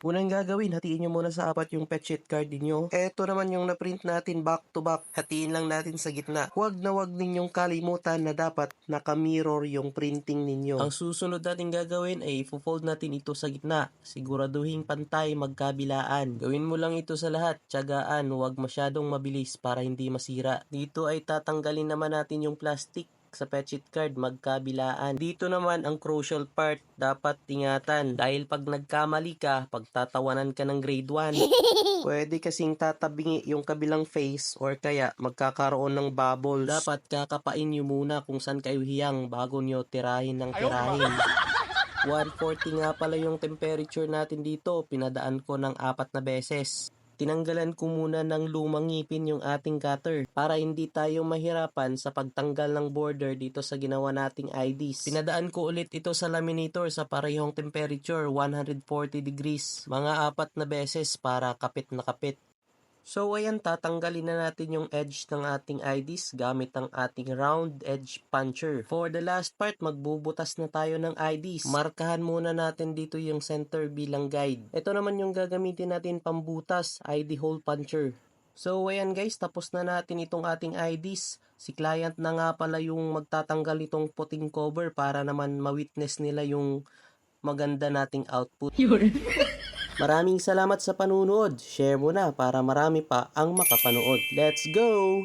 Unang gagawin, hatiin nyo muna sa apat yung pet sheet card ninyo. Eto naman yung na-print natin back to back. Hatiin lang natin sa gitna. Huwag na huwag ninyong kalimutan na dapat naka-mirror yung printing ninyo. Ang susunod natin gagawin ay i-fold natin ito sa gitna. Siguraduhin pantay magkabilaan. Gawin mo lang ito sa lahat. Tiyagaan, huwag masyadong mabilis para hindi masira. Dito ay tatanggalin naman natin yung plastic sa pet sheet card magkabilaan. Dito naman ang crucial part, dapat ingatan dahil pag nagkamali ka, pagtatawanan ka ng grade 1, pwede kasing tatabingi yung kabilang face or kaya magkakaroon ng bubbles. Dapat kakapain nyo muna kung saan kayo hiyang bago nyo tirahin ng tirahin. 140 nga pala yung temperature natin dito, pinadaan ko ng 4 na beses. Tinanggalan ko muna ng lumang ngipin yung ating cutter para hindi tayo mahirapan sa pagtanggal ng border dito sa ginawa nating IDs. Pinadaan ko ulit ito sa laminator sa parehong temperature, 140 degrees, mga 4 na beses para kapit na kapit. So ayan, tatanggalin na natin yung edge ng ating IDs gamit ang ating round edge puncher. For the last part, magbubutas na tayo ng IDs. Markahan muna natin dito yung center bilang guide. Ito naman yung gagamitin natin pambutas, ID hole puncher. So ayan guys, tapos na natin itong ating IDs. Si client na nga pala yung magtatanggal itong puting cover para naman ma-witness nila yung maganda nating output. Maraming salamat sa panunood. Share mo na para marami pa ang makapanood. Let's go!